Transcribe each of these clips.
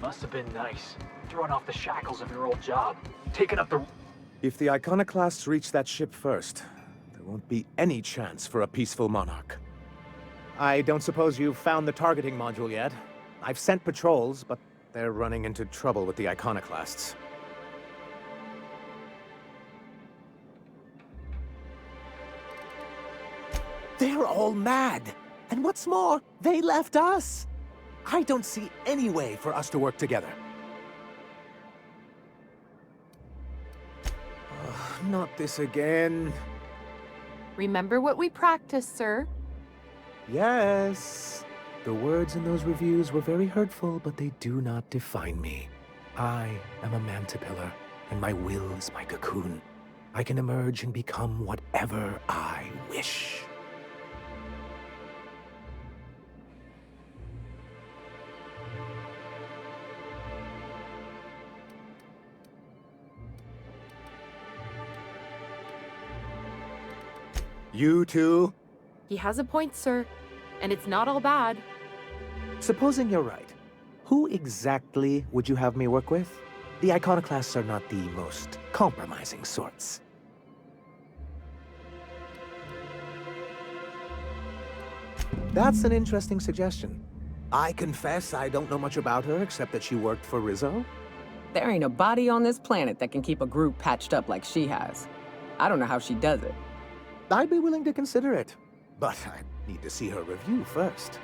Must have been nice. Throwing off the shackles of your old job. Taking up the... If the iconoclasts reach that ship first, there won't be any chance for a peaceful monarch. I don't suppose you've found the targeting module yet? I've sent patrols, but they're running into trouble with the iconoclasts. They're all mad! And what's more, they left us! I don't see any way for us to work together. Not this again. Remember what we practiced, sir. Yes. The words in those reviews were very hurtful, but they do not define me. I am a mantipillar, and my will is my cocoon. I can emerge and become whatever I wish. You too? He has a point, sir. And it's not all bad. Supposing you're right, who exactly would you have me work with? The iconoclasts are not the most compromising sorts. That's an interesting suggestion. I confess I don't know much about her except that she worked for Rizzo. There ain't a body on this planet that can keep a group patched up like she has. I don't know how she does it. I'd be willing to consider it, but I need to see her review first.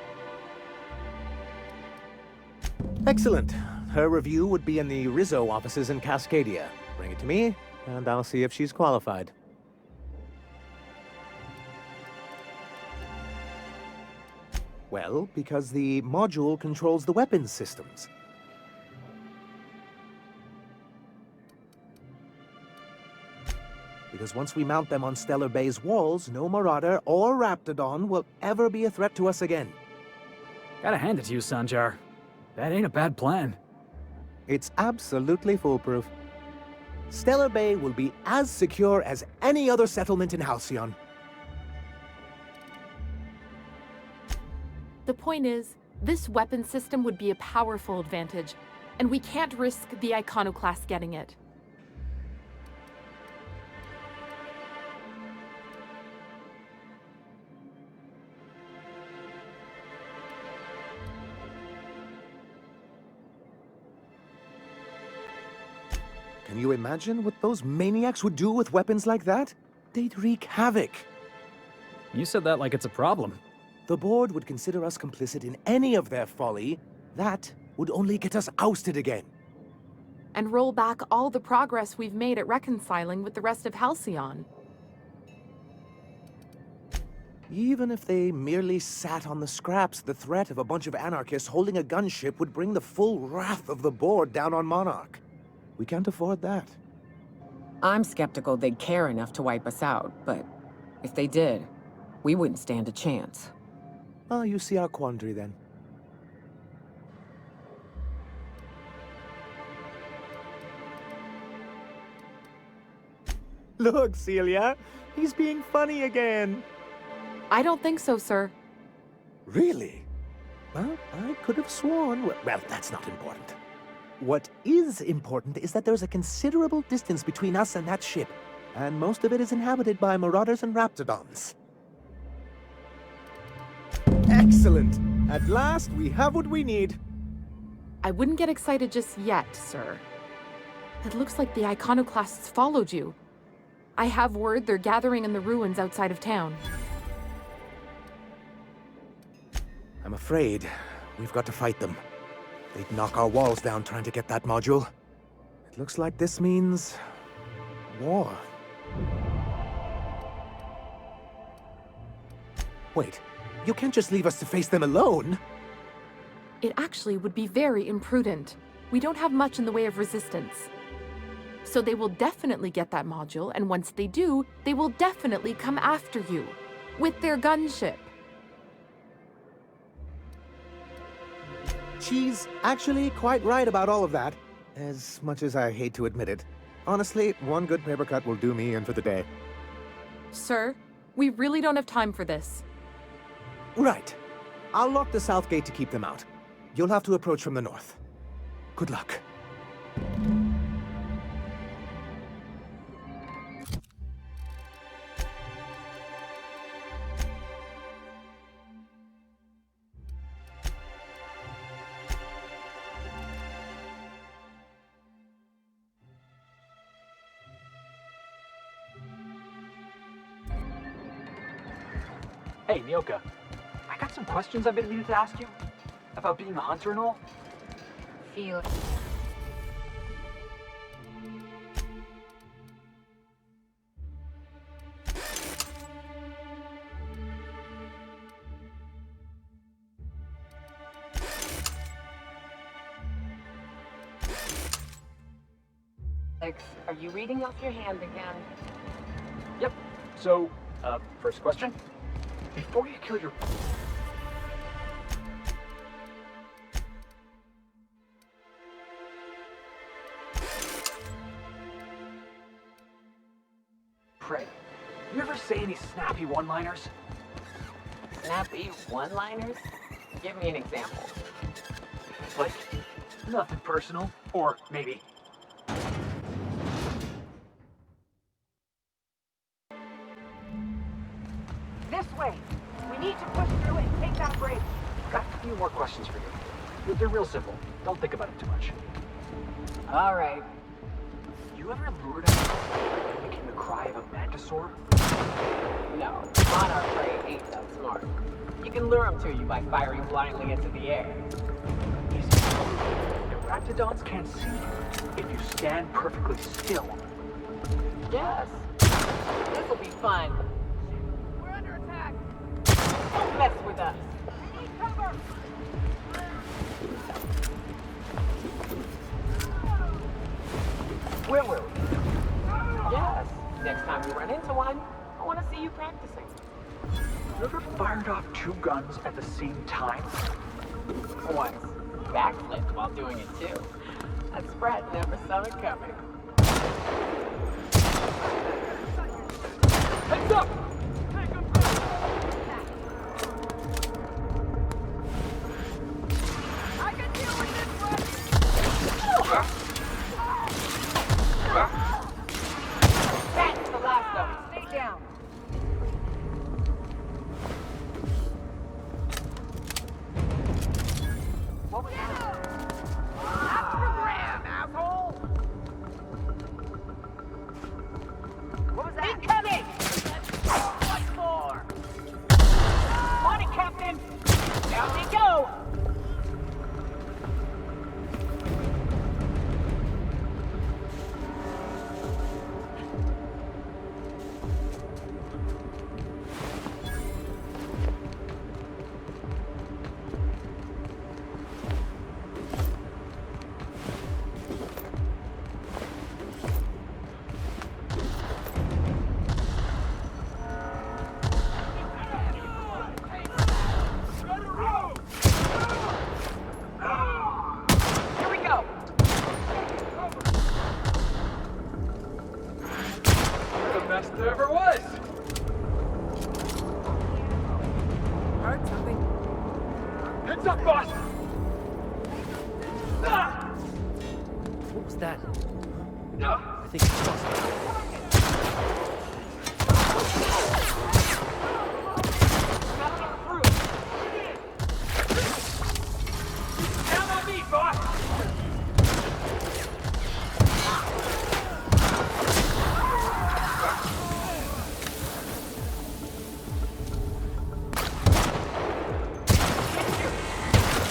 Excellent. Her review would be in the Rizzo offices in Cascadia. Bring it to me, and I'll see if she's qualified. Well, because the module controls the weapons systems. Because once we mount them on Stellar Bay's walls, no Marauder or Raptidon will ever be a threat to us again. Gotta hand it to you, Sanjar. That ain't a bad plan. It's absolutely foolproof. Stellar Bay will be as secure as any other settlement in Halcyon. The point is, this weapon system would be a powerful advantage, and we can't risk the iconoclast getting it. Can you imagine what those maniacs would do with weapons like that? They'd wreak havoc. You said that like it's a problem. The board would consider us complicit in any of their folly. That would only get us ousted again. And roll back all the progress we've made at reconciling with the rest of Halcyon. Even if they merely sat on the scraps, the threat of a bunch of anarchists holding a gunship would bring the full wrath of the board down on Monarch. We can't afford that. I'm skeptical they'd care enough to wipe us out, but if they did, we wouldn't stand a chance. Ah, you see our quandary then. Look, Celia, he's being funny again. I don't think so, sir. Really? Well, I could have sworn... Well, that's not important. What is important is that there's a considerable distance between us and that ship, and most of it is inhabited by Marauders and Raptidons. Excellent! At last, we have what we need. I wouldn't get excited just yet, sir. It looks like the iconoclasts followed you. I have word they're gathering in the ruins outside of town. I'm afraid we've got to fight them. They'd knock our walls down trying to get that module. It looks like this means... war. Wait, you can't just leave us to face them alone! It actually would be very imprudent. We don't have much in the way of resistance. So they will definitely get that module, and once they do, they will definitely come after you. With their gunship. She's actually quite right about all of that, as much as I hate to admit it. Honestly, one good paper cut will do me in for the day. Sir, we really don't have time for this. Right. I'll lock the south gate to keep them out. You'll have to approach from the north. Good luck. Hey, Mioka. I got some questions I've been meaning to ask you. About being a hunter and all. Feel. Are you reading off your hand again? Yep. So, first question. Before you kill your... prey, you ever say any snappy one-liners? Snappy one-liners? Give me an example. Like, nothing personal, or maybe... This way! We need to push through and take that bridge! Got a few more questions for you. They're real simple. Don't think about it too much. All right. You ever lured a by mimicking the cry of a mantisaur? No, monarch prey ain't that smart. You can lure them to you by firing blindly into the air. Easy. The raptidons can't see you if you stand perfectly still. Yes. This'll be fun. We're under attack! Don't mess with us. We need cover! Where were we? Yes. Next time we run into one, I want to see you practicing. You ever fired off two guns at the same time? Once. Backflipped while doing it too. That Sprat never saw it coming. Heads up! I can deal with this one! That's the last of them. Stay down! What was that? That's the program, asshole! What was that? Incoming! One more! Morning, Captain! Down we go! Here we go! The best there ever was! Heard something? Heads up, boss! Ah! What was that? No. I think it's possible. Count on me, boss!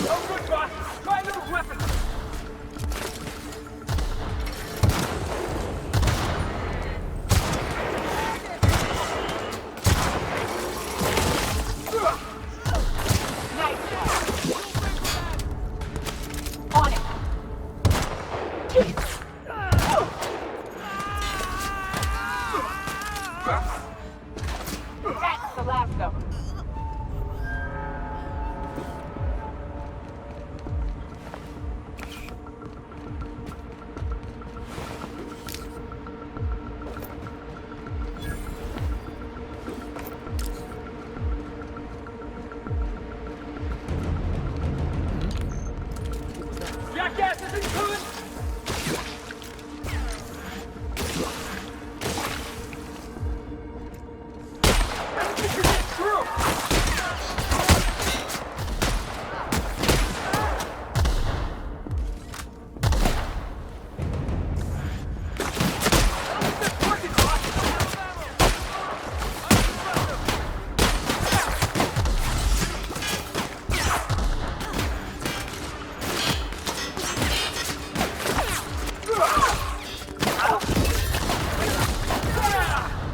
Oh, good, boss! Try another weapon!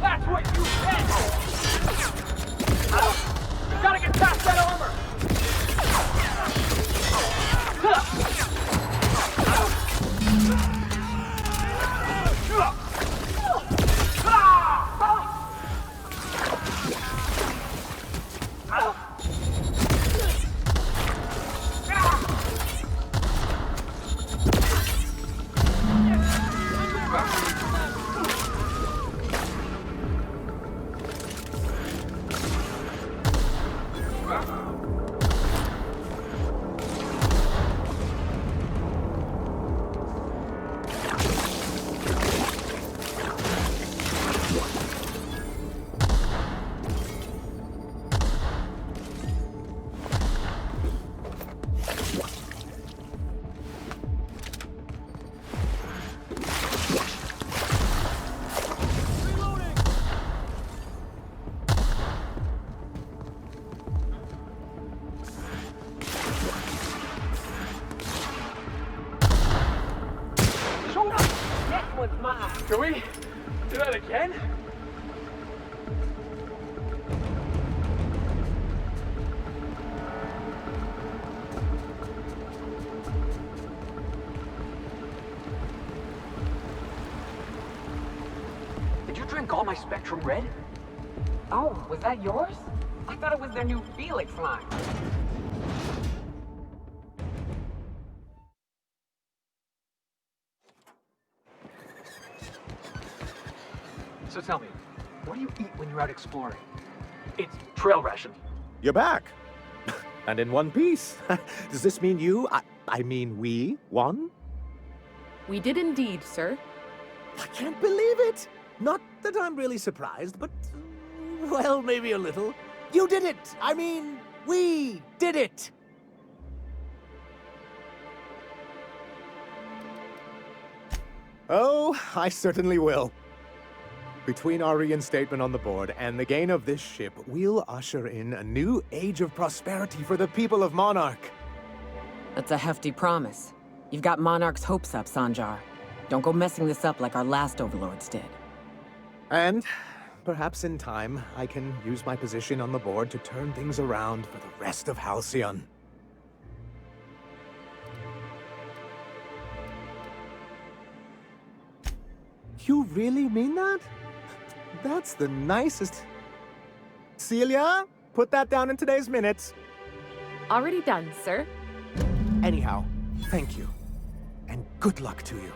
That's what you said! Gotta get past that armor! That one's mine. Can we do that again? Did you drink all my Spectrum Red? Oh, was that yours? I thought it was their new Felix line. So tell me, what do you eat when you're out exploring? It's trail ration. You're back. And in one piece. Does this mean I mean we won? We did indeed, sir. I can't believe it. Not that I'm really surprised, but, well, maybe a little. You did it. I mean, we did it. Oh, I certainly will. Between our reinstatement on the board and the gain of this ship, we'll usher in a new age of prosperity for the people of Monarch. That's a hefty promise. You've got Monarch's hopes up, Sanjar. Don't go messing this up like our last overlords did. And perhaps in time, I can use my position on the board to turn things around for the rest of Halcyon. You really mean that? That's the nicest... Celia, put that down in today's minutes. Already done, sir. Anyhow, thank you. And good luck to you.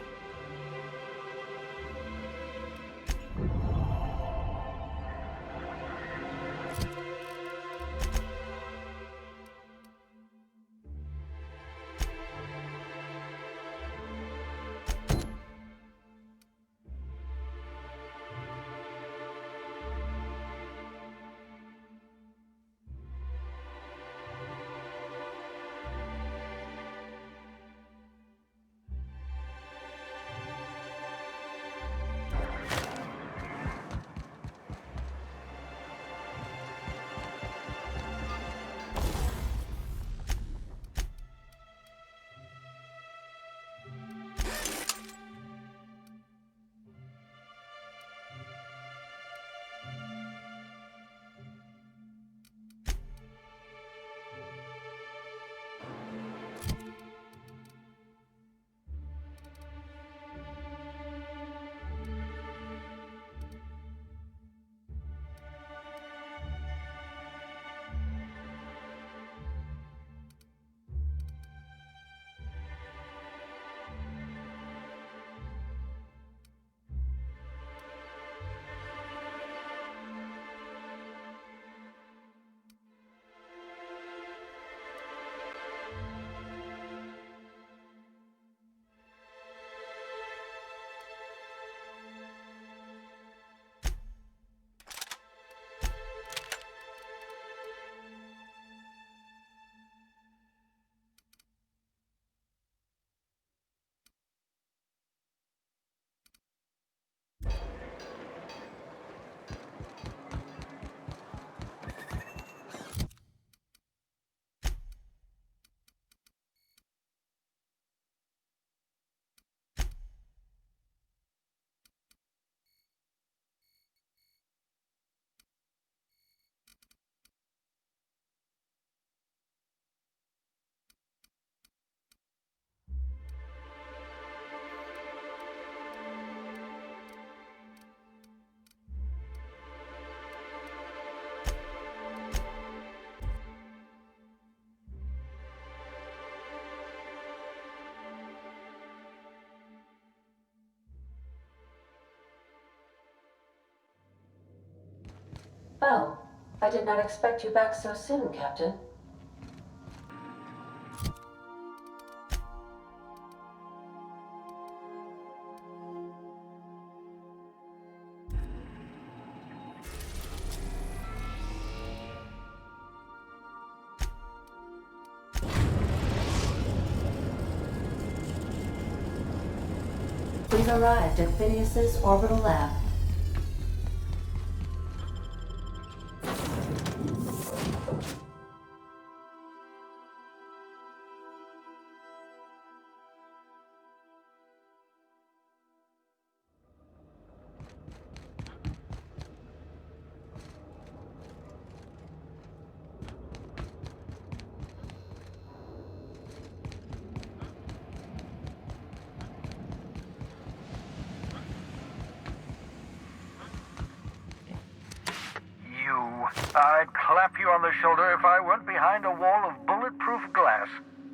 Oh, I did not expect you back so soon, Captain. We've arrived at Phineas's orbital lab. I'd clap you on the shoulder if I weren't behind a wall of bulletproof glass.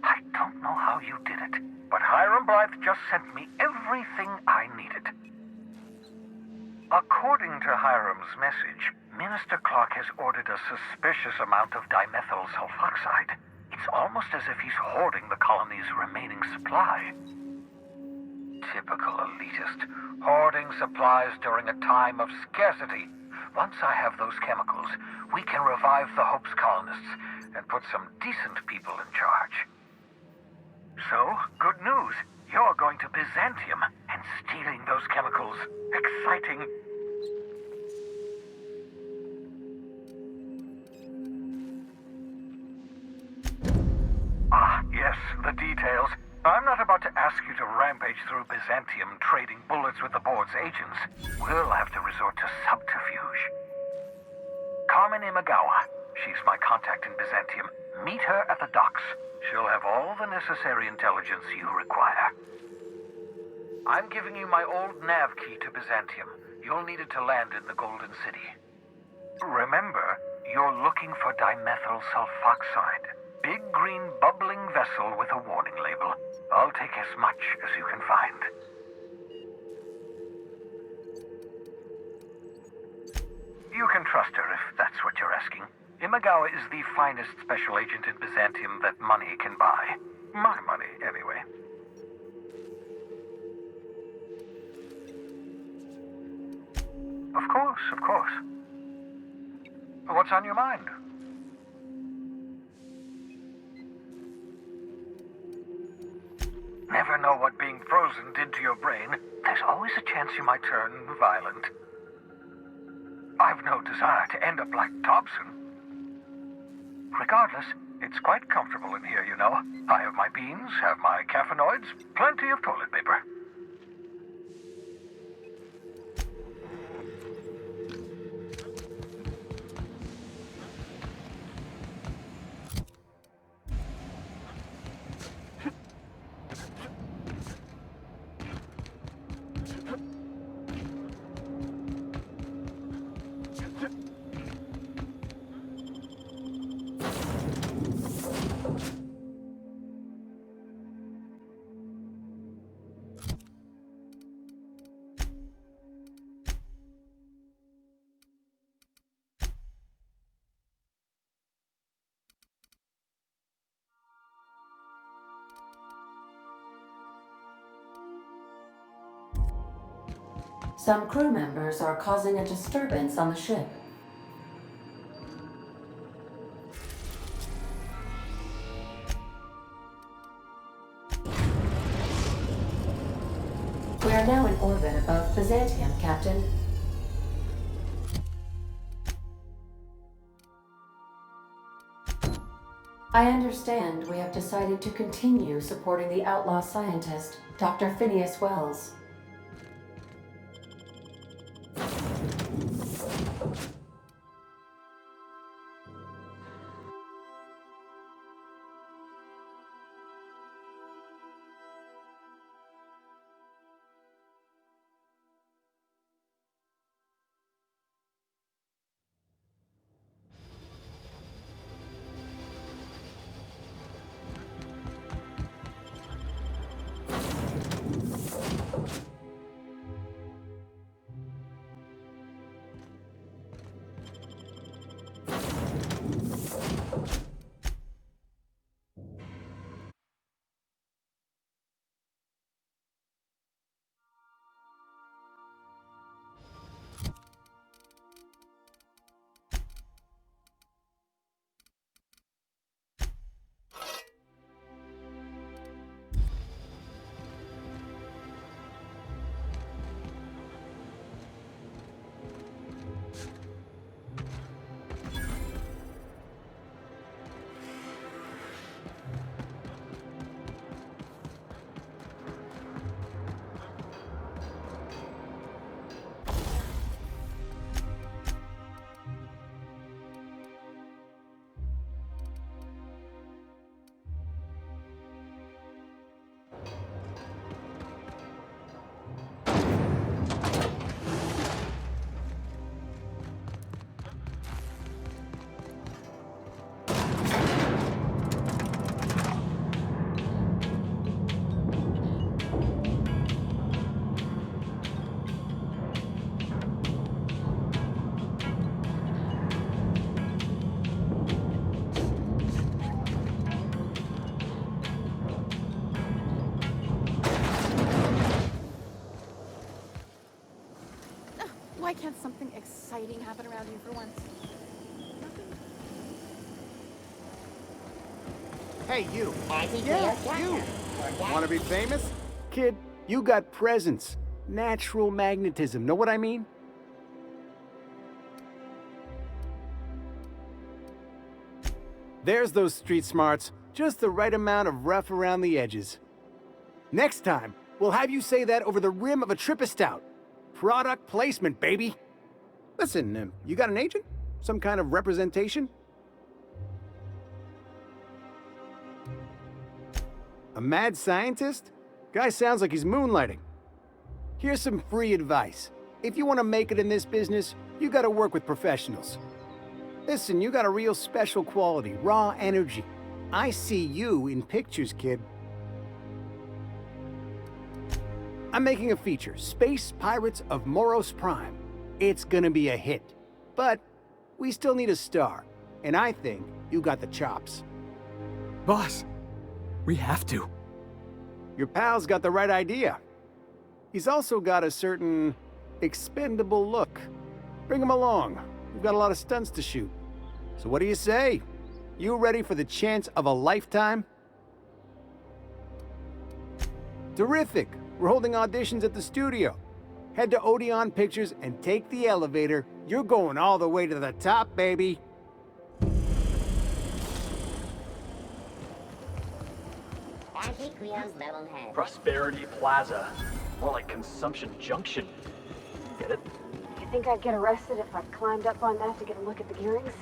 I don't know how you did it, but Hiram Blythe just sent me everything I needed. According to Hiram's message, Minister Clark has ordered a suspicious amount of dimethyl sulfoxide. It's almost as if he's hoarding the colony's remaining supply. Typical elitist, hoarding supplies during a time of scarcity. Once I have those chemicals, we can revive the Hope's colonists and put some decent people in charge. So, good news. You're going to Byzantium and stealing those chemicals. Exciting. Ah, yes, the details. I'm not about to ask you to rampage through Byzantium trading bullets with the board's agents. We'll have to resort to subterfuge. Carmen Imagawa. She's my contact in Byzantium. Meet her at the docks. She'll have all the necessary intelligence you require. I'm giving you my old nav key to Byzantium. You'll need it to land in the Golden City. Remember, you're looking for dimethyl sulfoxide. Big green bubbling vessel with a warning label. I'll take as much as you can find. You can trust her if that's what you're asking. Imagawa is the finest special agent in Byzantium that money can buy. My money, anyway. Of course, of course. What's on your mind? Never know what being frozen did to your brain. There's always a chance you might turn violent. I've no desire to end up like Dobson. Regardless, it's quite comfortable in here, you know. I have my beans, have my caffeinoids, plenty of toilet paper. Some crew members are causing a disturbance on the ship. We are now in orbit above Byzantium, Captain. I understand we have decided to continue supporting the outlaw scientist, Dr. Phineas Wells. Why can't something exciting happen around here for once? Hey, you. Yeah, You. Want to be famous? Kid, you got presence. Natural magnetism. Know what I mean? There's those street smarts. Just the right amount of rough around the edges. Next time, we'll have you say that over the rim of a Trippa Stout. Product placement, baby. Listen, you got an agent? Some kind of representation? A mad scientist? Guy sounds like he's moonlighting. Here's some free advice. If you want to make it in this business, you gotta work with professionals. Listen, you got a real special quality, raw energy. I see you in pictures, kid. I'm making a feature, Space Pirates of Moros Prime. It's gonna be a hit. But we still need a star, and I think you got the chops. Boss, we have to. Your pal's got the right idea. He's also got a certain expendable look. Bring him along. We've got a lot of stunts to shoot. So what do you say? You ready for the chance of a lifetime? Terrific. We're holding auditions at the studio. Head to Odeon Pictures and take the elevator. You're going all the way to the top, baby. Prosperity Plaza. More like Consumption Junction. Get it? You think I'd get arrested if I climbed up on that to get a look at the gearings?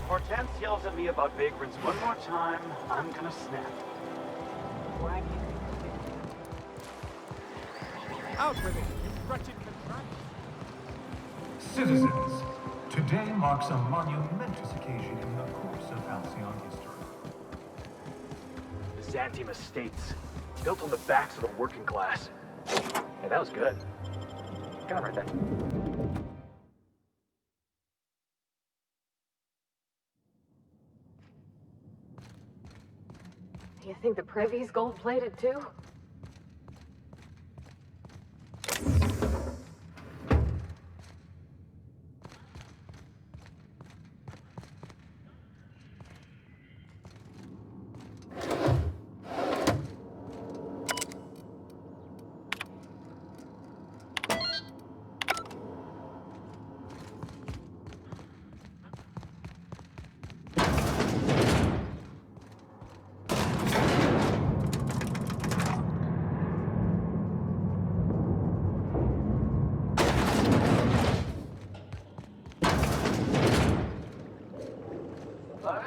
Hortense yells at me about vagrants one more time, I'm gonna snap. Why? Out with it, you wretched contract. Citizens, today marks a monumentous occasion in the course of Halcyon history. Byzantium estates, built on the backs of the working class. Hey, that was good. Kind of heard that. You think the Privy's gold-plated too?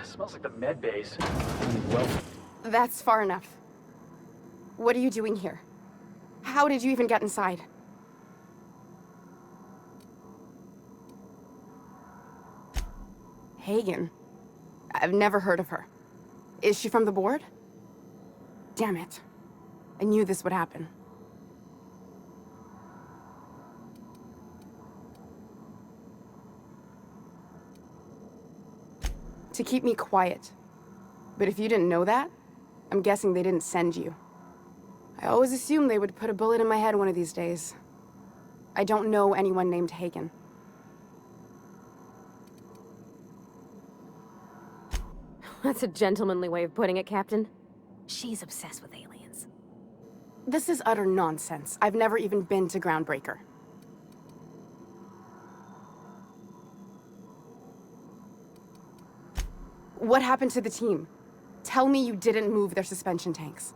Smells like the med base. That's far enough. What are you doing here? How did you even get inside? Hagen? I've never heard of her. Is she from the board? Damn it. I knew this would happen. To keep me quiet. But if you didn't know that, I'm guessing they didn't send you. I always assumed they would put a bullet in my head one of these days. I don't know anyone named Hagen. That's a gentlemanly way of putting it, Captain. She's obsessed with aliens. This is utter nonsense. I've never even been to Groundbreaker. What happened to the team? Tell me you didn't move their suspension tanks.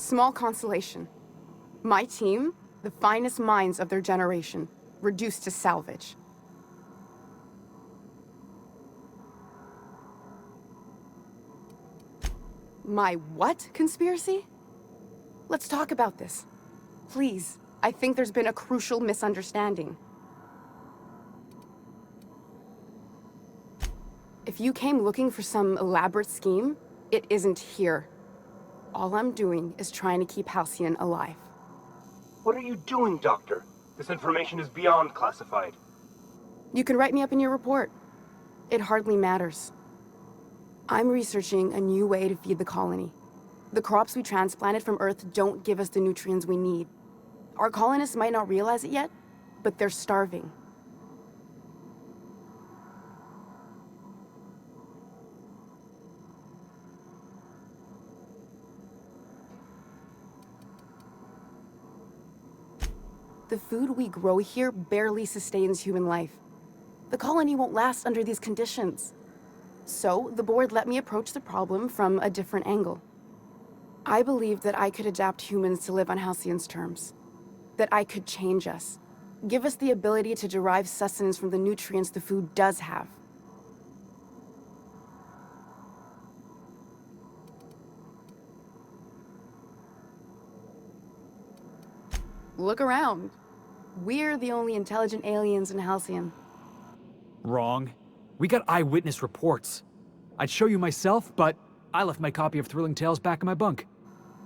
Small consolation. My team, the finest minds of their generation, reduced to salvage. My what conspiracy? Let's talk about this. Please, I think there's been a crucial misunderstanding. If you came looking for some elaborate scheme, it isn't here. All I'm doing is trying to keep Halcyon alive. What are you doing, Doctor? This information is beyond classified. You can write me up in your report. It hardly matters. I'm researching a new way to feed the colony. The crops we transplanted from Earth don't give us the nutrients we need. Our colonists might not realize it yet, but they're starving. The food we grow here barely sustains human life. The colony won't last under these conditions. So, the board let me approach the problem from a different angle. I believed that I could adapt humans to live on Halcyon's terms. That I could change us. Give us the ability to derive sustenance from the nutrients the food does have. Look around. We're the only intelligent aliens in Halcyon. Wrong. We got eyewitness reports. I'd show you myself, but I left my copy of Thrilling Tales back in my bunk.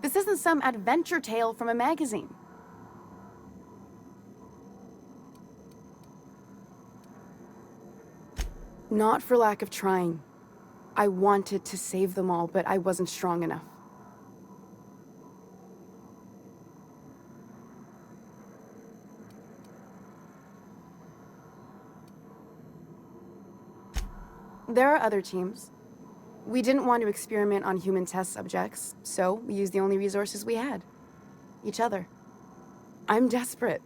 This isn't some adventure tale from a magazine. Not for lack of trying. I wanted to save them all, but I wasn't strong enough. There are other teams. We didn't want to experiment on human test subjects, so we used the only resources we had. Each other. I'm desperate.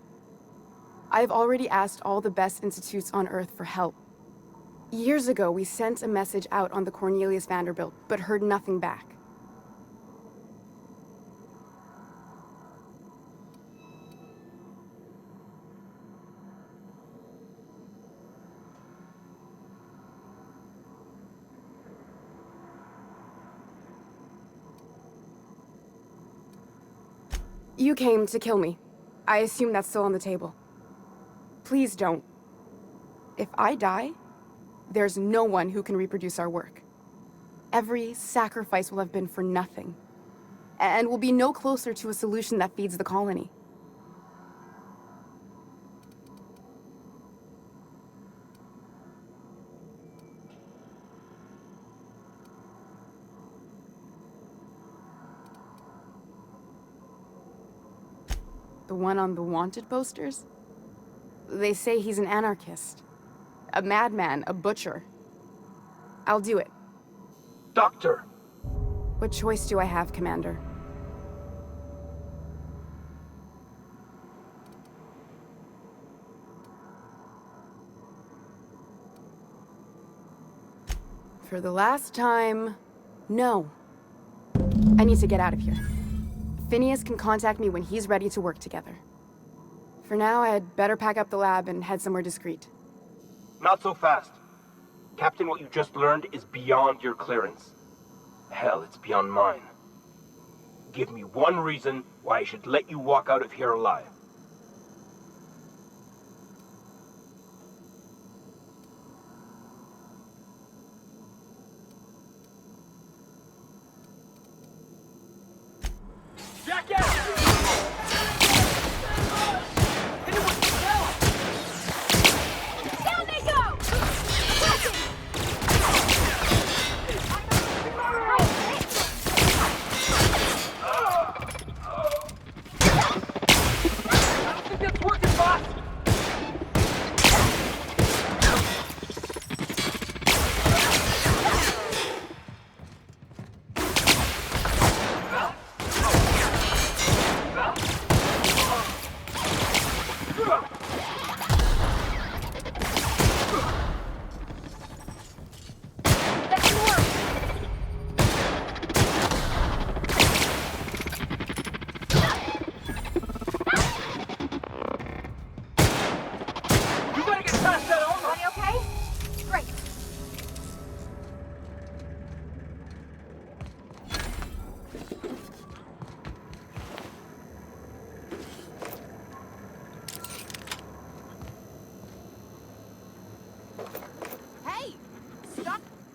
I've already asked all the best institutes on Earth for help. Years ago, we sent a message out on the Cornelius Vanderbilt, but heard nothing back. You came to kill me. I assume that's still on the table. Please don't. If I die, there's no one who can reproduce our work. Every sacrifice will have been for nothing. And we'll be no closer to a solution that feeds the colony. The one on the wanted posters? They say he's an anarchist. A madman, a butcher. I'll do it. Doctor! What choice do I have, Commander? For the last time, no. I need to get out of here. Phineas can contact me when he's ready to work together. For now, I'd better pack up the lab and head somewhere discreet. Not so fast. Captain, what you just learned is beyond your clearance. Hell, it's beyond mine. Give me one reason why I should let you walk out of here alive.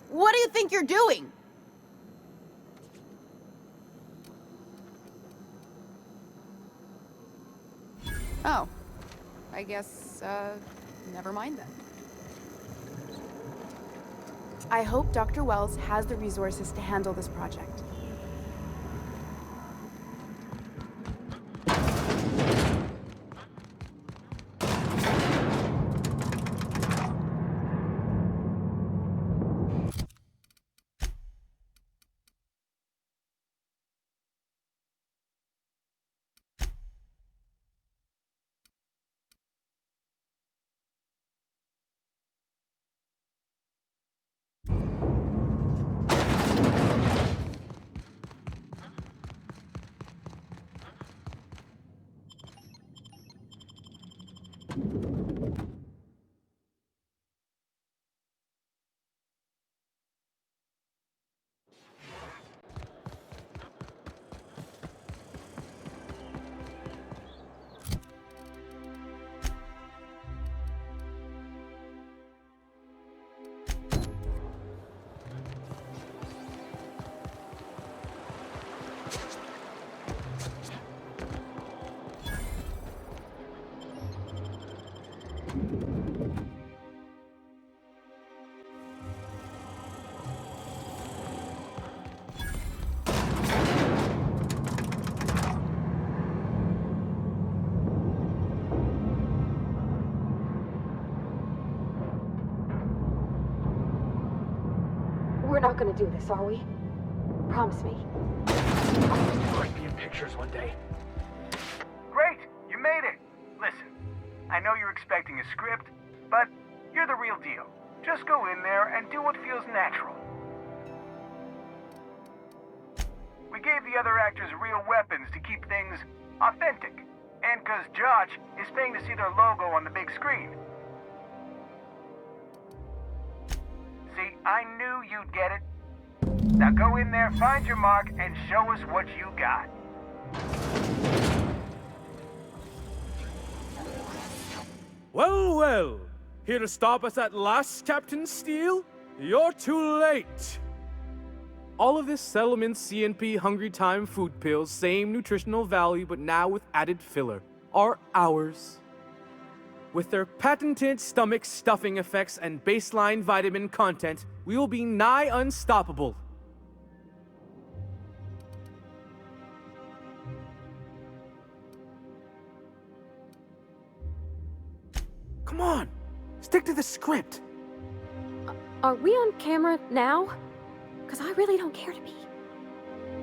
What do you think you're doing? Oh. I guess, never mind then. I hope Dr. Wells has the resources to handle this project. We're not gonna do this, are we? Promise me. Might be in pictures one day. Great! You made it! Listen, I know you're expecting a script, but you're the real deal. Just go in there and do what feels natural. We gave the other actors real weapons to keep things authentic. And 'cause Josh is paying to see their logo on the big screen. See, I knew you'd get it. Now go in there, find your mark, and show us what you got. Well, well. Here to stop us at last, Captain Steele? You're too late. All of this settlement CNP Hungry Time food pills, same nutritional value, but now with added filler, are ours. With their patented stomach stuffing effects and baseline vitamin content, we will be nigh unstoppable. Come on, stick to the script. Are we on camera now? Because I really don't care to be.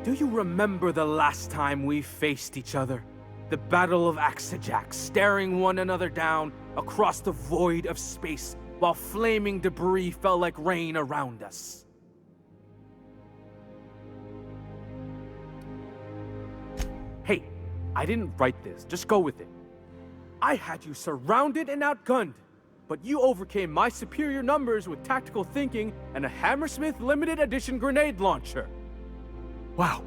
Do you remember the last time we faced each other? The Battle of Axejack, staring one another down across the void of space while flaming debris fell like rain around us. Hey, I didn't write this, just go with it. I had you surrounded and outgunned, but you overcame my superior numbers with tactical thinking and a Hammersmith limited edition grenade launcher. Wow,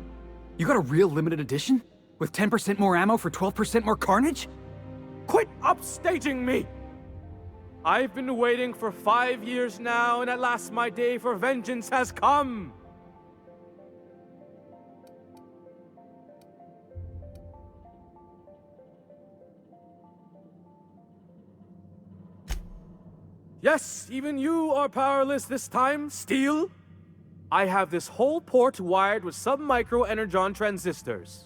you got a real limited edition? With 10% more ammo for 12% more carnage? Quit upstaging me! I've been waiting for 5 years now, and at last my day for vengeance has come! Yes, even you are powerless this time, Steel! I have this whole port wired with sub-micro energon transistors.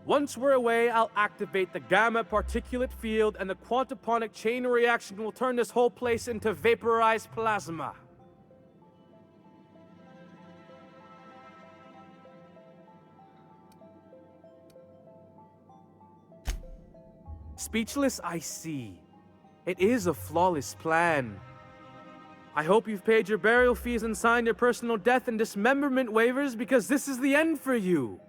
Once we're away, I'll activate the gamma particulate field and the quantaponic chain reaction will turn this whole place into vaporized plasma. Speechless, I see. It is a flawless plan. I hope you've paid your burial fees and signed your personal death and dismemberment waivers because this is the end for you.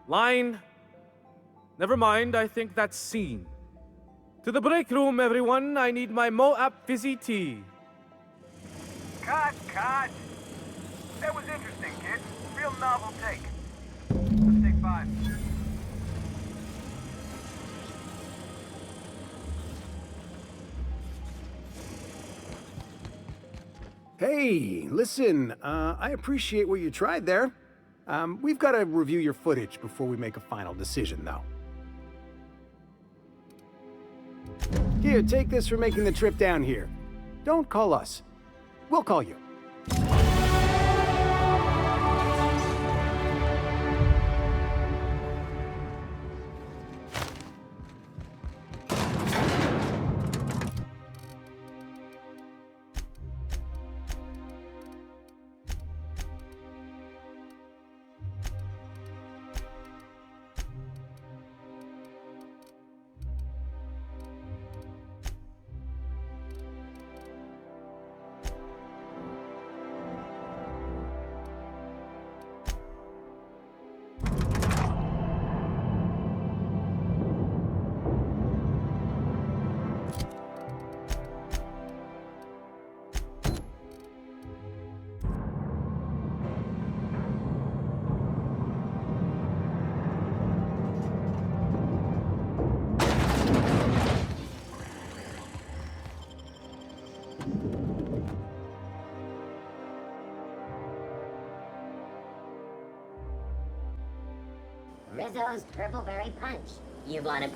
Line. Never mind, I think that's scene. To the break room, everyone. I need my Moab fizzy tea. Cut! That was interesting, kid. Real novel take. Let's take 5. Hey, listen, I appreciate what you tried there. We've got to review your footage before we make a final decision, though. Here, take this for making the trip down here. Don't call us. We'll call you. Rizzo's Purple Berry Punch. You want a